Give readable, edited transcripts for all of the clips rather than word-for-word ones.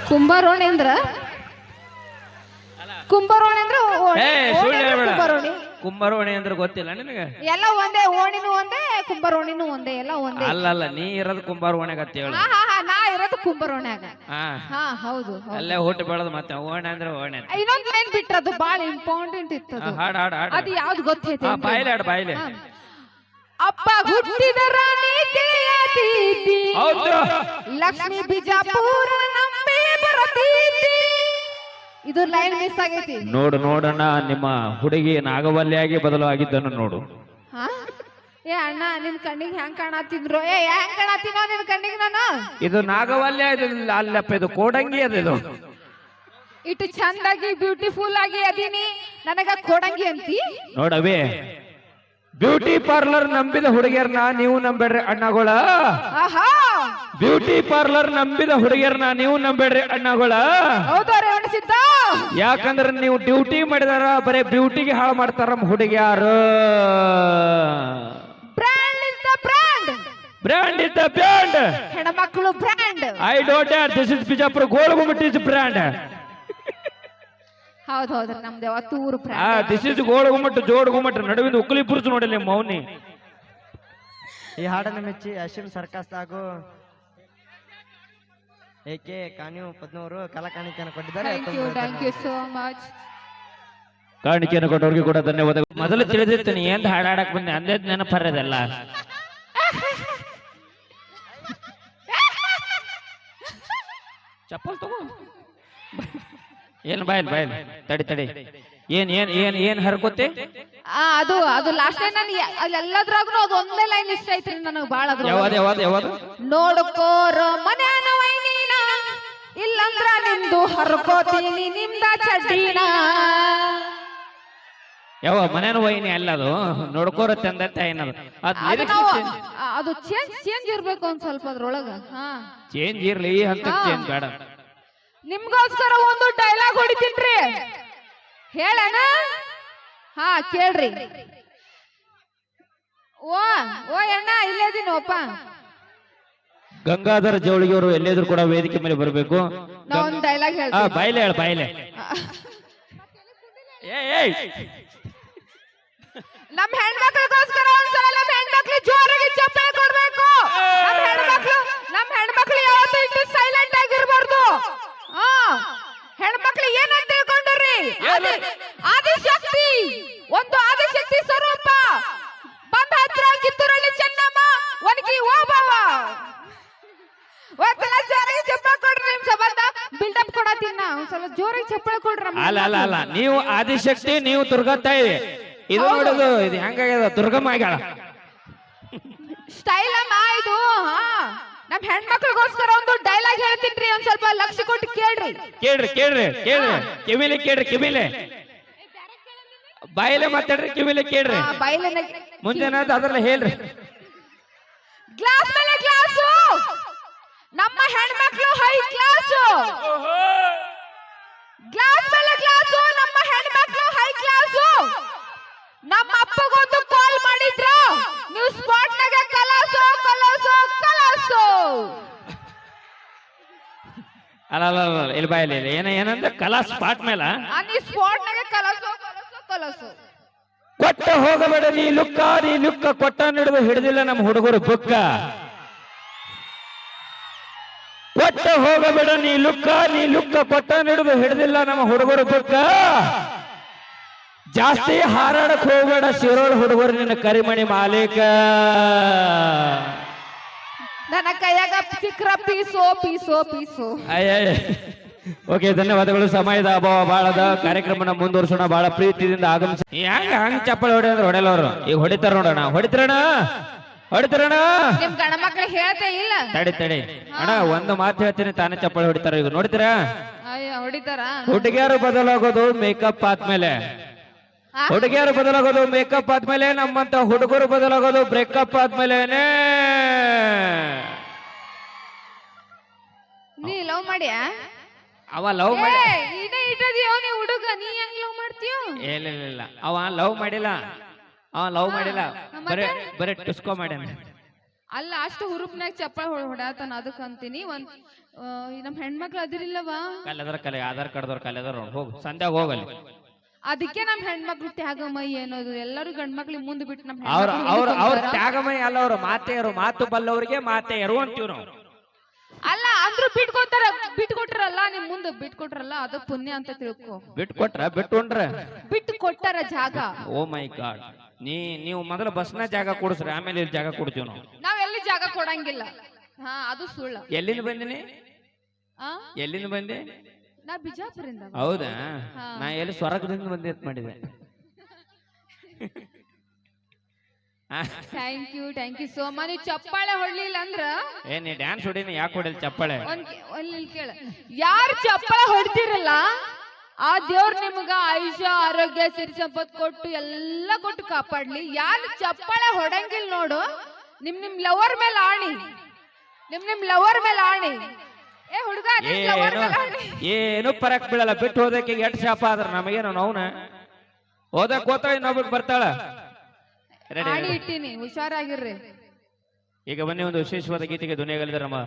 ಕುಂಬಾರೋಣಿ ಅಂದ್ರ ಕುಂಬಾರೋಣಿ ಅಂದ್ರ ಕುಂಬಾರೋಣಿ ಕುಂಬಾರೋಣಿ ಅಂದ್ರೆ ಗೊತ್ತಿಲ್ಲ ನಿನಗೆ? ಎಲ್ಲ ಒಂದೇ, ಓಣಿನೂ ಒಂದೇ ಕುಂಬಾರೋಣಿನೂ ಒಂದೇ, ಎಲ್ಲ ಒಂದೇ. ಅಲ್ಲ ನೀ ಇರೋದು ಕುಂಬಾರೋಣಿಯಾಗ ಅಂತ ಹೇಳು. ನಾ ಇರೋದು ಕುಂಬಾರೋಣ್ಯಾಗ. ಹಾ ಹೌದು. ಅಲ್ಲೇ ಹುಟ್ಟು ಬೆಳೆದು ಮತ್ತೆ ಓಣೆ ಅಂದ್ರೆ ಓಣೆ. ಇನ್ನೊಂದ್ ಲೈನ್ ಬಿಟ್ರದು ಬಾಳ ಇಂಪಾರ್ಟೆಂಟ್ ಇತ್ತು. ಹಾಡ್ ಹಾಡ್ ಹಾಡ್ ಅದು ಯಾವ್ದು ಗೊತ್ತೈತಿ? ಬಾಯ್ಲೆ ಹಾಡ್ ಬಾಯ್ಲೆ. ಅಪ್ಪ ಹುಟ್ಟಿದ ರಾಣಿ ತಿಳಿಯತೀತಿ, ಲಕ್ಷ್ಮಿ ಬಿಜಾಪುರ ನಂಬಿ ಬರತೀತಿ. ಇದು ಲೈನ್ ಮಿಸ್ ಆಗೈತಿ. ನೋಡೋಣ ನಿಮ್ಮ ಹುಡುಗಿ ನಾಗವಲ್ಲಿಯಾಗಿ ಬದಲಾಗಿದ್ದನ್ನು ನೋಡು. ಏ ಅಣ್ಣ ನಿನ್ ಕಣ್ಣಿಗೆ ಹೆಂಗ್ ಕಾಣತ್ತಿದ್ರು? ಹೆಂಗ್ ಕಾಣತ್ತಿನೋ ನಿನ್ ಕಣ್ಣಿಗೆ ನಾನು? ಇದು ನಾಗವಲ್ಯ, ಇದು ಅಲ್ಲಪ್ಪ, ಇದು ಕೋಡಂಗಿ ಅದು. ಇದು ಇಟ್ಟು ಚಂದಾಗಿ ಬ್ಯೂಟಿಫುಲ್ ಆಗಿ ಅದೀನಿ, ನನಗ ಕೋಡಂಗಿ ಅಂತಿ? ನೋಡವೇ, ಬ್ಯೂಟಿ ಪಾರ್ಲರ್ ನಂಬಿದ ಹುಡುಗಿಯರ್ನ ನೀವು ನಂಬೇಡ್ರಿ ಅಣ್ಣಗಳ. ಬ್ಯೂಟಿ ಪಾರ್ಲರ್ ನಂಬಿದ ಹುಡುಗಿಯರ್ನ ನೀವು ನಂಬೇಡ್ರಿ ಅಣ್ಣಗಳ. ಹೌದವ್ರೆ ಅನಿಸಿದ್ದ. ಯಾಕಂದ್ರೆ ನೀವು ಡ್ಯೂಟಿ ಮಾಡಿದಾರ ಬರೇ ಬ್ಯೂಟಿಗೆ ಹಾಳು ಮಾಡ್ತಾರ ಹುಡುಗಿಯಾರು. Brand is the brand. Brand is the brand. ಹೆಣ್ಮಕ್ಳು brand. I don't care, this is Bijapur Golgumbaz is brand. ಹೌದು ಹೌದ್ರಿ, ನಮ್ದು ಯಾವತ್ತೂ ಊರು brand. This is Golgumbaz Jodgumbaz ನಡುವಿನ ಉಕ್ಕಲಿ ಪುರುಷ ನೋಡಿಲ್ಲ ಮೌನಿ. ಈ ಹಾಡನ್ನು ಮೆಚ್ಚಿ ಅಶ್ವಿನ್ ಸರ್ಕಸ್ ಹಾಗೂ ಏಕೆ ಕಾನ್ಯೂ ಪದ್ಮವರು ಕಲಾ ಕಾಣಿಕೆಯನ್ನು ಕೊಟ್ಟಿದ್ದಾರೆ. Thank you so much. ಕಾಣಿಕೆಯನ್ನು ಕೊಟ್ಟವ್ರಿಗೆ ಕೂಡ ಧನ್ಯವಾದ. ಮೊದಲು ತಿಳಿದಿರ್ತೀನಿ ಏನ್ ಹಾಡಾಡಕ್ ಬಂದೆ ಅಂದೇ ನೆನಪರದಲ್ಲ. ಚಪ್ಪಲ್ ತಗೋ. ಏನ್ ಬಾಯಲ್ ತಡಿ ಏನ್ ಏನ್ ಏನ್ ಏನ್ ಹರ್ಕೋತೆ? ಅದು ಅದು ಲಾಸ್ಟ್ ಲೈನ್. ನಾನು ಅಲ್ಲೆಲ್ಲದ್ರಾಗೂ ಅದು ಒಂದೇ ಲೈನ್ ಇಷ್ಟ ಐತ್ರಿ ನನಗೆ ಬಾಳ. ಯಾವ್ದು? ನೋಡ್ಕೋರ ಮನ್ಯಾನ ವೈನಿನ, ಇಲ್ಲಂದ್ರ ನಿಂದು ಹರ್ಕೋತೀನಿ ನಿಂದ ಚಡ್ಡಿನ. ಯಾವ ಮನೇನ ವೈನಿ ಅಲ್ಲ ಅದು, ನೋಡ್ಕೋರ ತಂದತ್ತ ಏನದು. ಅದು ಚೇಂಜ್ ಇರ್ಬೇಕು ಒಂದ್ ಸ್ವಲ್ಪ ಅದ್ರೊಳಗ. ಚೇಂಜ್ ಇರ್ಲಿ, ಅಂತ ಚೇಂಜ್ ಬೇಡ. ನಿಮ್ಗೋಸ್ಕರ ಒಂದು ಡೈಲಾಗ್ ಹೊಡಿತೀನ್ರಿ, ಹೇಳಣ? ಕೇಳ್ರಿ. ಓ ಅಣ್ಣ ಇಲ್ಲೇದಿನೋಪ್ಪ. ಗಂಗಾಧರ ಜವಳಿಗೆಯವರು ಎಲ್ಲಿದ್ರು ಕೂಡ ವೇದಿಕೆ ಮೇಲೆ ಬರಬೇಕು. ನಾ ಒಂದ್ ಡೈಲಾಗ್ ಹೇಳ್ತೀನಿ. ಬಾಯ್ಲೆ. ನಮ್ ಹೆಣ್ಮಕ್ಳಿಗೋಸ್ಕರ ಒಂದ್ಸಲ ನಮ್ ಹೆಣ್ಮಕ್ಳು ಜೋರಾಗಿ ಚಪ್ಪಾಳೆ ಕೊಡ್ಬೇಕು. ನಮ್ ಹೆಣ್ಮಕ್ಳು ಯಾವತ್ತೂ ಇಷ್ಟು ಸೈಲೆಂಟ್ ಆಗಿರ್ಬಾರ್ದು. ಹೆಣ್ಮಕ್ಳು ಏನಂತ ತಿಳ್ಕೊಂಡ್ರಿ? ಆದಿಶಕ್ತಿ, ಒಂದು ಆದಿಶಕ್ತಿ ಸ್ವರೂಪ ಬಂದ ಹತ್ರ ಕಿತ್ತೂರಲ್ಲಿ ಚೆನ್ನಮ್ಮ ಒನಗಿ ಓಬವ್ವ. ಒಂದ್ಸಲ ಜೋರಾಗಿ ಚಪ್ಪಾಳೆ ಕೊಡ್ರಿ. ನಿಮ್ ಸಂಬಂಧ ಬಿಲ್ಡಪ್ ಕೊಡತ್ತೀನ, ಒಂದ್ಸಲ ಜೋರಾಗಿ ಚಪ್ಪಾಳೆ ಕೊಡ್ರಿ. ಅಲ್ಲ ನೀವು ಆದಿಶಕ್ತಿ, ನೀವು ದುರ್ಗತ್ತಾಯಿ. ಇದು ನೋಡುದು, ಇದು ಹೆಂಗಾಗ್ಯದ, ದುರ್ಗಮ್ಮ ಆಗ್ಯಾಳ. ಸ್ಟೈಲ್ ಅಮ್ಮ ಇದು. ನಮ್ ಹೆಣ್ಮಕ್ಳಿಗೋಸ್ಕರ ಒಂದು ಡೈಲಾಗ್ ಹೇಳ್ತೀನಿ, ಒಂದ್ ಸ್ವಲ್ಪ ಲಕ್ಷ ಕೊಟ್ಟು ಕೇಳ್ರಿ. ಕೇಳ್ರಿ ಕಿವಿಲೆ ಬಾಯಿಲೆ ಮಾತಾಡ್ರಿ, ಕಿವಿಲೆ ಕೇಳ್ರಿ. ಮುಂಜಾನೆ ಅದ್ರಲ್ಲಿ ಹೇಳ್ರಿ. ಗ್ಲಾಸ್ ಮೇಲೆ ಗ್ಲಾಸು, ನಮ್ಮ ಹೆಣ್ಮಕ್ಳು ಹೈ ಕ್ಲಾಸು. ಗ್ಲಾಸ್ ಮೇಲೆ ಗ್ಲಾಸು, ನಮ್ಮ ಹೆಣ್ಮಕ್ಳು ಹೈ ಕ್ಲಾಸು. ನಮ್ಮ ಅಪ್ಪಗೊಂದು ಕಾಲ್ ಮಾಡಿದ್ರ, ನೀವು ಸ್ಪಾಟ್ ನಾಗ ಕಲಾಸು. ಅಲ್ಲ ಇಲ್ಲಿ ಬಾಯಲ್ಲಿ ಏನಂದ್ರೆ ಕಲಾ ಸ್ಪಾಟ್ ಮೇಲ ನೀ ಸ್ಪಾಟ್ ನಾಗ ಕಲಾಸು. ಕೊಟ್ಟ ಹೋಗಬೇಡ ನೀ ಲುಕ್ಕ ಕೊಟ್ಟ ಹಿಡಿದು ಹಿಡಿದಿಲ್ಲ ನಮ್ಮ ಹುಡುಗರು ಬುಕ್ಕ. ಕೊಟ್ಟ ಹೋಗಬೇಡ ನೀ ಲುಕ್ಕ ಕೊಟ್ಟ ಹಿಡಿದು ಹಿಡಿದಿಲ್ಲ ನಮ್ಮ ಹುಡುಗರು ಬುಕ್ಕ. ಜಾಸ್ತಿ ಹಾರಾಡಕ್ ಹೋಗಬೇಡ ಶಿರೋಳ ಹುಡುಗರು ನಿನ್ನ ಕರಿಮಣಿ ಮಾಲೀಕ. ನನ್ನ ಕೈಯಾಗ ಸಿಕ್ರ ಪೀಸೋ. ಓಕೆ, ಧನ್ಯವಾದಗಳು. ಸಮಯದ ಅಭಾವ ಬಾಳದ, ಕಾರ್ಯಕ್ರಮನ ಮುಂದುವರ್ಸೋಣ. ಬಹಳ ಪ್ರೀತಿಯಿಂದ ಆಗಮಿಸ. ಹಂಗ ಚಪ್ಪಳಿ ಹೊಡೆಯಂದ್ರೆ ಹೊಡೆಯಲ್ಲವ್ರು. ಈಗ ಹೊಡಿತಾರ ನೋಡೋಣ. ಹೊಡಿತಾರಣ. ನಿಮ್ ಗಂಡ ಮಕ್ಳು ಹೇಳ್ತೇ ಇಲ್ಲ. ತಡಿ ಅಣ್ಣ, ಒಂದು ಮಾತು ಹೇಳ್ತೀನಿ, ತಾನೇ ಚಪ್ಪಳಿ ಹೊಡಿತಾರ. ಈಗ ನೋಡ್ತೀರಾ? ಹೊಡಿತಾರ. ಹುಡುಗಿಯರು ಬದಲಾಗೋದು ಮೇಕಪ್ ಆದ್ಮೇಲೆ, ಹುಡುಗಿಯರು ಬದಲಾಗೋದು ಮೇಕಪ್ ಆದ್ಮೇಲೆ, ನಮ್ಮಂತ ಹುಡುಗರು ಬದಲಾಗೋದು ಬ್ರೇಕಪ್ ಆದ್ಮೇಲೆನೆ. ನೀ ಲವ್ ಮಾಡ್ಯಾ? ಅವ ಲವ್ ಮಾಡಿ ನೀ ಹುಡುಗ, ನೀ ಹೆಂಗ್ ಲವ್ ಮಾಡ್ತೀಯೋ? ಇಲ್ಲ ಅವ ಲವ್ ಮಾಡಿಲ್ಲ. ಬರೇ ಟುಸ್ಕೋ ಮಾಡ್ಯಾನ. ಅಲ್ಲ ಅಷ್ಟು ಹುರುಪ್ನಾಗ ಚಪ್ಪಳ ಹೊಡ್ಯಾತಾನ ಅದಕ್ಕೆ ಅಂತೀನಿ ಒಂದ್ ನಮ್ ಹೆಣ್ಮಕ್ಳು ಅದಿರಿಲ್ಲವಾ ಕಲೆದರ ಕಲೆ ಆಧಾರ್ ಕಾರ್ಡ್ದವ್ರ ಕಲೆದವ್ರ ಹೋಗು ಸಂಧ್ಯಾಗ ಹೋಗಲ್ಲಿ ಅದಕ್ಕೆ ನಮ್ ಹೆಣ್ಮಕ್ಳು ತ್ಯಾಗಮಯಿ ಅನ್ನೋದು ಎಲ್ಲರೂ ಗಂಡ್ಮಕ್ಳಿಗೆ ಮುಂದ್ ಬಿಟ್ಟು ನಮ್ ಅವ್ರ ಹೆಣ್ಮಕ್ಳು ಅವ್ರ ಹಿಂದಕ್ ಅವ್ರ ಹೋಗ್ತಾರ. ತ್ಯಾಗಮಯ ಅಲ್ಲ ಅವ್ರು ಮಾತೆಯರು ಮಾತು ಬಲ್ಲವ್ರಿಗೆ ಮಾತೆಯರು ಅಂತೀವ್ ನಾವು ಅಲ್ಲ ಅಂದ್ರೂ ಬಿಟ್ಕೊಟ್ರಲ್ಲ ನಿಮ್ ಮುಂದೆ ಬಿಟ್ಕೊಟ್ರಲ್ಲ ಅದು ಪುಣ್ಯ ಅಂತ ತಿಳ್ಕೊ ಬಿಟ್ಕೊಟ್ರ ಬಿಟ್ಟುಂಡ್ರ ಬಿಟ್ಟು ಕೊಟ್ಟಾರ ಜಾಗ ಓ ಮೈ ಗಾಡ್ ನೀವು ಮೊದಲು ಬಸ್ನ ಜಾಗ ಕೊಡಿಸ್ರಿ ಆಮೇಲೆ ಇಲ್ಲಿ ಜಾಗ ಕೊಡ್ತೀವಿ ನಾವು ನಾವೆಲ್ಲಿ ಜಾಗ ಕೊಡಂಗಿಲ್ಲ ಹಾ ಅದು ಸುಳ್ಳು ಎಲ್ಲಿಂದ ಬಂದಿನಿ ಆ ಎಲ್ಲಿಂದ ಬಂದೆ ನಾ ಬಿಜಾಪುರಿಂದ ಹೌದಾ ಹಾ. ನಾ ಎಲ್ಲಿ ಸ್ವರ್ಗದಿಂದ ಬಂದೆ ಅಂತ ಮಾಡಿದೆ ಥ್ಯಾಂಕ್ ಯು ಸೋ ಮಚ್ ನೀವು ಚಪ್ಪಾಳೆ ಹೊಡ್ಲಿಲ್ಲ ಅಂದ್ರ ಏ ನೀ ಡ್ಯಾನ್ಸ್ ಹೊಡೀನಿ ಯಾಕೆ ಹೊಡಿಲ್ ಚಪ್ಪಾಳೆ ಒಂದ್ ಕೇಳ ಯಾರು ಚಪ್ಪಾಳೆ ಹೊಡ್ತಿರಲ್ಲ ಆ ದೇವ್ರ ನಿಮ್ಗ ಆಯುಷ್ಯ ಆರೋಗ್ಯ ಸಿರಿ ಸಂಪತ್ ಕೊಟ್ಟು ಎಲ್ಲ ಕೊಟ್ಟು ಕಾಪಾಡ್ಲಿ ಯಾರು ಚಪ್ಪಾಳೆ ಹೊಡಂಗಿಲ್ಲ ನೋಡು ನಿಮ್ ಲವರ್ ಮೇಲೆ ಆಣಿ ನಿಮ್ ಲವರ್ ಮೇಲೆ ಆಣಿ ಏ ಹುಡುಗ ಏನು ಪರಕ್ ಬೀಳಲ್ಲ ಬಿಟ್ಟು ಹೋದಕ್ಕೆ ಎಟ್ ಶಾಪ ಆದ್ರ ನಮಗೇನು ನೋವ್ನ ಓದಕ್ ಹೋತ ಇನ್ನೊಬ್ರು ಬರ್ತಾಳ ರೆಡಿ ಆಣಿ ಇಟ್ಟಿನಿ ಹುಷಾರಾಗಿರ್ರಿ ಈಗ ಬನ್ನಿ ಒಂದು ವಿಶೇಷವಾದ ಗೀತೆಗೆ ಧ್ವನಿಯಾಗಲಿದ್ದಾರೆ ನಮ್ಮ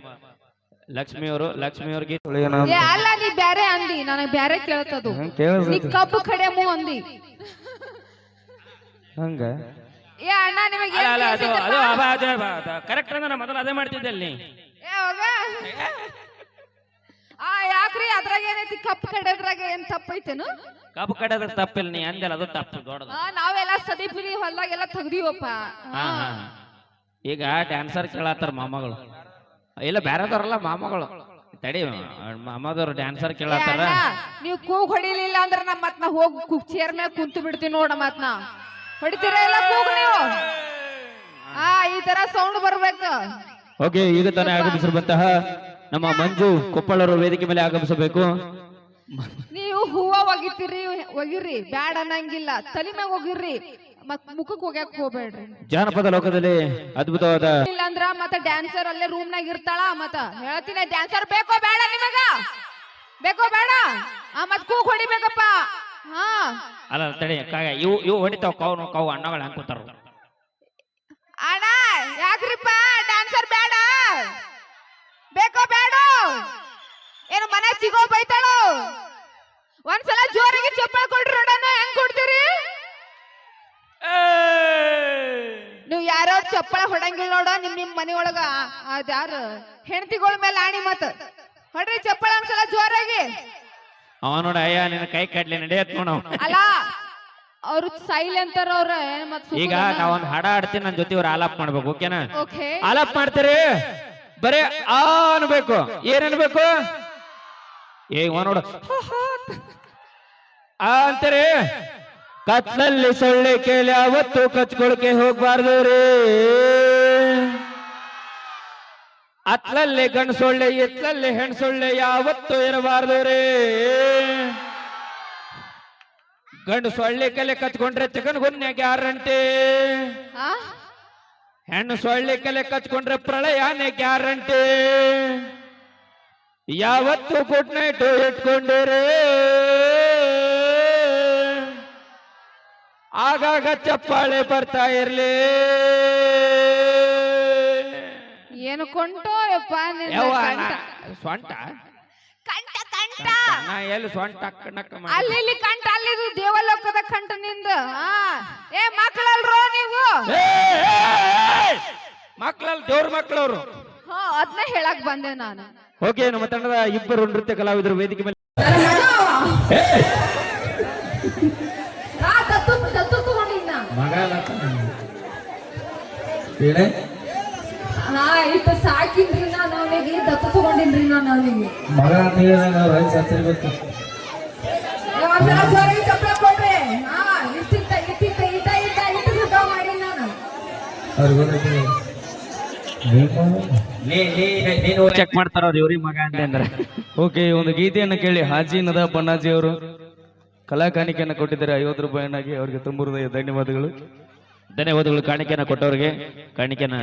ಲಕ್ಷ್ಮಿಯವ್ರ ಗೀತೆ ಏ ಅಲ್ಲ ನೀ ಬ್ಯಾರೆ ಅಂದಿ ನನಗ್ ಬ್ಯಾರೆ ಕೇಳ್ತದು ನೀ ಕಬ್ಬು ಕಡೆಮು ಅಂದಿ ಹಂಗ ಏ ಅಣ್ಣ ನಿಮಗೆ ಅಲ್ಲ ಅಲ್ಲ ಅದು ಕರೆಕ್ಟ್ ಅಂದ್ರೆ ನಾ ಮೊದಲು ಅದೇ ಮಾಡ್ತಿದ್ದೆ ಅಲ್ಲಿ ಏ ಹೋಗ ಯಾಕ್ರಿ ಅದ್ರಾಗ ಏನೈತಿ ಕಪ್ಪು ಕಡೆದ್ರಾಗ ಏನ್ ತಪ್ಪೈತೇನು ಕಬ್ಬು ಕಡದ ತಪ್ಪಿಲ್ಲ ನೀ ಅಂದಲ್ಲ ಅದು ತಪ್ಪು ದೊಡ್ಡದು ನಾವೆಲ್ಲ ಸದಿಪಿರಿ ಹೊಲ್ದಾಗೆಲ್ಲ ತೆಗ್ದಿವಪ್ಪ ಹಾ ಹಾ ಈಗ ಡ್ಯಾನ್ಸರ್ ಕೇಳತ್ತಾರ ಮಾಮಗಳು ಇಲ್ಲ ಬ್ಯಾರದವ್ರಲ್ಲ ಮಾಮಗಳು ತಡಿ ಮಾಮದವ್ರು ಡ್ಯಾನ್ಸರ್ ಕೇಳತ್ತಾರ ನೀವು ಕೂಗ್ ಹೊಡಿಲಿಲ್ಲ ಅಂದ್ರ ನಾ ಹೋಗಿ ಚೇರ್ ಮೇಲೆ ಕುಂತು ಬಿಡ್ತೀವಿ ನೋಡ ಮತ್ ನಾ ಹೊಡಿತೀರ ಇಲ್ಲ ಕೂಗ್ ನೀವು ಈ ತರ ಸೌಂಡ್ ಬರ್ಬೇಕು ಓಕೆ ಈಗ ತಾನೇ ಆಗಮಿಸಿರುವಂತಹ ನಮ್ಮ ಮಂಜು ಕೊಪ್ಪಳರು ವೇದಿಕೆ ಮೇಲೆ ಆಗಮಿಸಬೇಕು ನೀವು ಹೂವ ಒಗಿರಿ ಬ್ಯಾಡ ಅನ್ನಂಗಿಲ್ಲ ತಲೆ ಮ್ಯಾಗ ಒಗಿರ್ರಿ ಮತ್ ಮುಖಕ್ ಹೋಗ್ಯಾಕ ಹೋಗ್ಬೇಡ್ರಿ ಜಾನಪದ ಲೋಕದಲ್ಲಿ ಅದ್ಭುತವಾದ ಇಲ್ಲ ಅಂದ್ರ ಮತ್ತ ಡ್ಯಾನ್ಸರ್ ಅಲ್ಲೇ ರೂಮ್ ನಾಗ ಇರ್ತಾಳ ಮತ್ತ ಹೇಳ್ತೀನಿ ಡ್ಯಾನ್ಸರ್ ಬೇಕೋ ಬೇಡ ನಿಮಗ ಬೇಕೋ ಬೇಡ ಮತ್ ಕೂಗ್ ಹೊಡಿಬೇಕಪ್ಪ ಹಾ ಅಲ್ಲ ತಡಿ ಇವು ಹೊಡಿತಾವ ಕಾವು ಅಣ್ಣಗಳು ಹಾಕೋತಾರ ಅಣ್ಣ ಯಾಕ್ರಿಪ್ಪ ಡ್ಯಾನ್ಸರ್ ಬೇಡ ಬೇಕೋ ಬೇಡ ಏನು ಮನೆ ಸಿಗೋ ಬೈತಾಳು ಒಂದ್ಸಲ ಜೋರಾಗಿ ಚಪ್ಪಲ್ ಕೊಡ್ರಿ ನೋಡೋಣ ಹೆಂಗ್ ಕೊಡ್ತೀರಿ ನೀವು ಯಾರೋ ಚಪ್ಪಳ ಹೊಡಂಗಿಲ್ಲ ನೋಡ ನಿಮ್ ಮನಿ ಒಳಗ ಅದ್ಯಾರು ಹೆಂಡತಿಗಳ ಮೇಲೆ ಆಣಿ ಮತ್ ಹೊಡ್ರಿ ಚಪ್ಪಳ ಒಂದ್ಸಲ ಜೋರಾಗಿ ಅವ ನೋಡ ಅಯ್ಯ ನಿನ್ನ ಕೈ ಕಡ್ಲಿ ನಡೆಯತ್ ನೋಡ ಅಲ್ಲ ಅವ್ರು ಸೈಲೆಂಟ್ ಅವ್ರ ಈಗ ನಾವೊಂದ್ ಹಾಡ ಆಡ್ತೀನಿ ನನ್ನ ಜೊತೆ ಇವ್ರು ಆಲಾಪ್ ಮಾಡ್ಬೇಕು ಓಕೆನಾ ಓಕೆ ಆಲಾಪ್ ಮಾಡ್ತೀರಿ ಬರೇ ಆ ಅನ್ಬೇಕು ಏನ್ ಅನ್ಬೇಕು ನೋಡು ಆ ಅಂತೀರಿ ಕತ್ಲಲ್ಲಿ ಸೊಳ್ಳೆ ಕೇಳಿ ಅವತ್ತು ಕಚ್ಕೊಳಕ್ಕೆ ಹೋಗ್ಬಾರ್ದು ರೀ ಅತ್ಲಲ್ಲಿ ಗಂಡು ಸೊಳ್ಳೆ ಎತ್ಲಲ್ಲಿ ಹೆಣ್ಣು ಸೊಳ್ಳೆ ಯಾವತ್ತು ಇರಬಾರ್ದು ರೀ ಗಂಡು ಸೊಳ್ಳೆ ಕಲೆ ಕಚ್ಕೊಂಡ್ರೆ ಚಿಕನ್ ಗುನ್ಯ ಗ್ಯಾರಂಟಿ ಹೆಣ್ಣು ಸೊಳ್ಳೆ ಕಲೆ ಕಚ್ಕೊಂಡ್ರೆ ಪ್ರಳಯನೇ ಗ್ಯಾರಂಟಿ ಯಾವತ್ತು ಗುಡ್ ನೈಟ್ ಇಟ್ಕೊಂಡಿರಿ ಆಗಾಗ ಚಪ್ಪಾಳೆ ಬರ್ತಾ ಇರ್ಲಿ ಏನು ಕೊಂಟೋ ಯಪ್ಪ ಸೊಂಟ ಕಂಠ ನಾ ಎಲ್ಲಿ ಸೊಂಟ ಅಲ್ಲಿ ಕಂಠ ಅಲ್ಲಿ ದೇವಲೋಕದ ಕಂಠ ನಿಂದ ಏ ಮಕ್ಕಳಲ್ರೋ ನೀವು ಮಕ್ಕಳಲ್ಲಿ ದೇವ್ರ ಮಕ್ಕಳವ್ರು ಅದನ್ನ ಹೇಳಕ್ ಬಂದೆ ನಾನು ಓಕೆ ನಮ್ಮ ತಂಡದ ಇಬ್ಬರು ನೃತ್ಯ ಕಲಾವಿದರು ವೇದಿಕೆ ಮೇಲೆ ಇಪ್ಪ ಸಾಕಿದ್ರಿ ನಾನು ಅವನಿಗೆ ದತ್ತು ತಗೊಂಡಿನ್ರಿ ನಾನು ಅವನಿಗೆ ಮಗ ಅಂತ ಹೇಳಿದಾಗ ಸತ್ತಿರ್ಬೇಕು ಒಂದ್ಸಲ ಜೋರಾಗಿ ಚಪ್ಪಳ ಕೊಡ್ರಿ ಇಟ್ಟ ಮಾಡಿ ನಾನು ನೀನು ಚೆಕ್ ಮಾಡ್ತಾರ ಅವ್ರು ಇವ್ರಿಗೆ ಮಗ ಅಂತ ಅಂದ್ರೆ ಓಕೆ ಒಂದು ಗೀತೆಯನ್ನು ಕೇಳಿ ಹಾಜಿ ನದ ಬಣ್ಣಾಜಿ ಅವರು ಕಲಾ ಕಾಣಿಕೆಯನ್ನು ಕೊಟ್ಟಿದ್ದಾರೆ 50 ರೂಪಾಯಿನಾಗಿ ಅವರಿಗೆ ತುಂಬ ಹೃದಯ ಧನ್ಯವಾದಗಳು ಕಾಣಿಕೆಯನ್ನು ಕೊಟ್ಟವ್ರಿಗೆ ಕಾಣಿಕೆನ